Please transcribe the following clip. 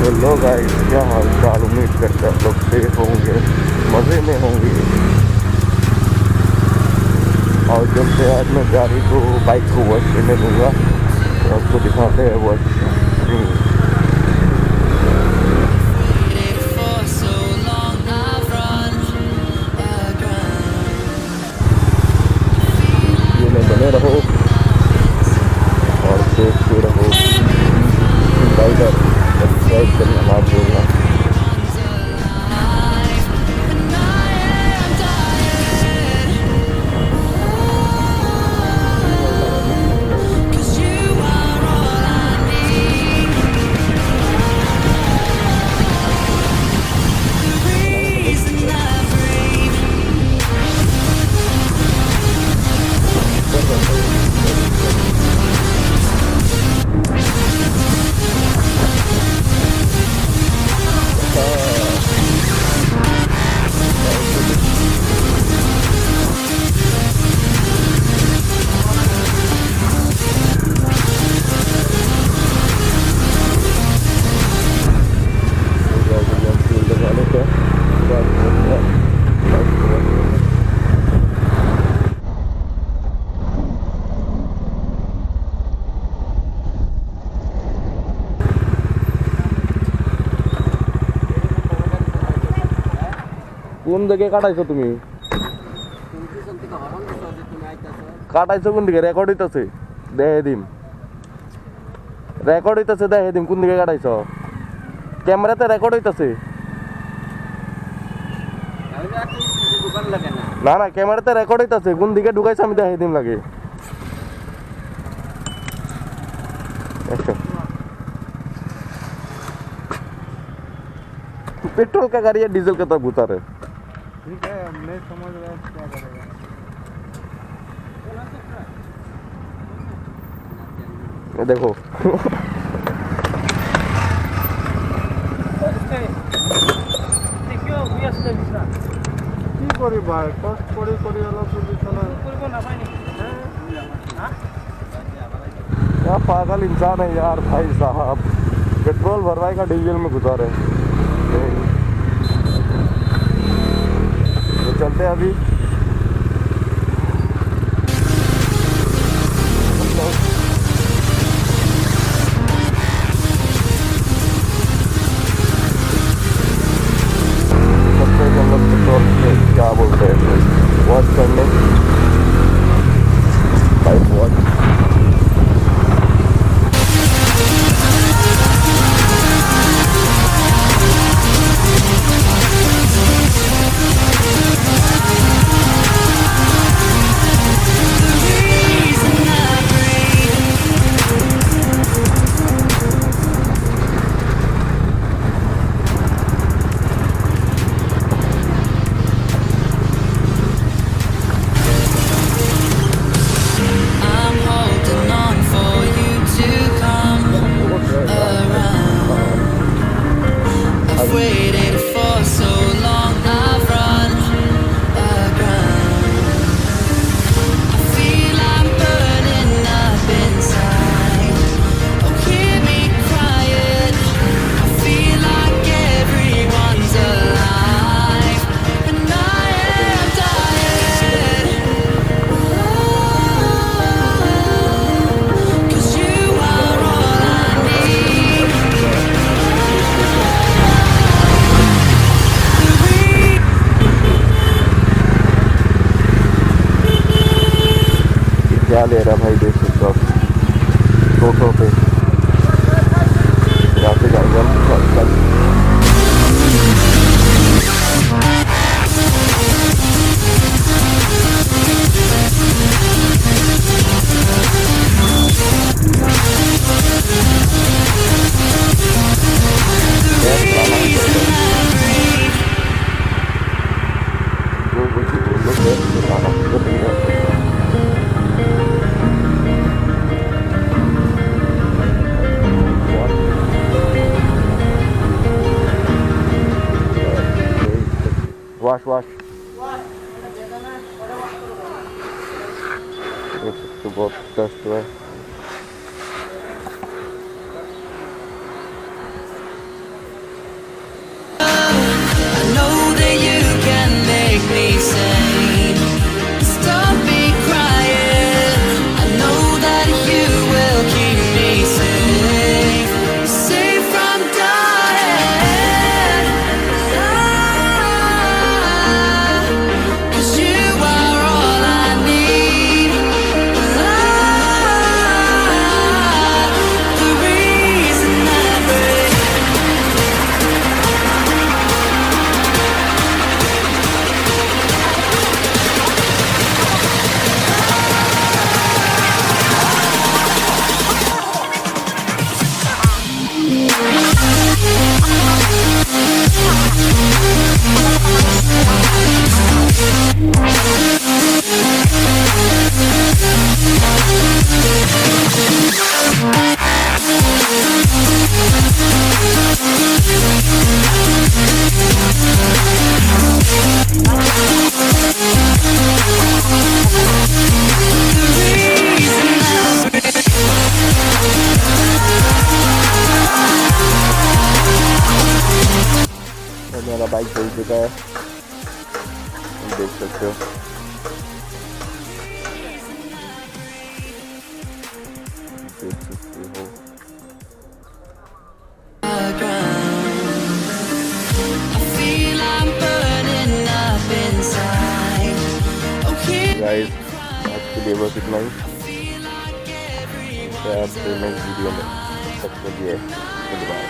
Hello guys, क्या हाल चाल। उम्मीद करते हैं लोग सेफ होंगे, मज़े में होंगे। और जब से आज मैं गाड़ी को बाइक को वॉश करने दूँगा तो आपको दिखाते हैं वॉश। ये में बने रहो और देखते रहो। राइडर सब्सक्राइब करना ना भूलना। कोण जागे काढायचं तुम्ही? काढायचं कोण दिगे? रेकॉर्ड येत असे द्या दिम, रेकॉर्ड येत असे द्या दिम. कोण दिगे काढायचं? कॅमेऱ्यात रेकॉर्ड येत असे ना ना, कॅमेऱ्यात रेकॉर्ड येत असे. कोण दिगे ढुकायचं आम्ही द्या दिम लागे. पेट्रोल का गाड़ी है, डीजल का तब उतार है। ठीक है, मैं समझ रहा हूँ क्या करेगा। देखो কি করি ভাই, কষ্ট করে করে অলপ क्या पागल इंसान है यार भाई साहब। पेट्रोल भरवाएगा डीजल में गुजारे। तो चलते हैं अभी। पेट्रोल से क्या बोलते हैं, वॉश करने, बाइक वॉश। क्या ले रहा भाई, देख सकते हो 200 पे। यहाँ से जाएंगे हम। वाश वाश तो बहुत कष्ट हुआ है। का है, देख सकते हो। देख सकते हो गाइस, आज के लिए बस इतना ही। आपसे नेक्स्ट वीडियो में, तब तक ये, बाय।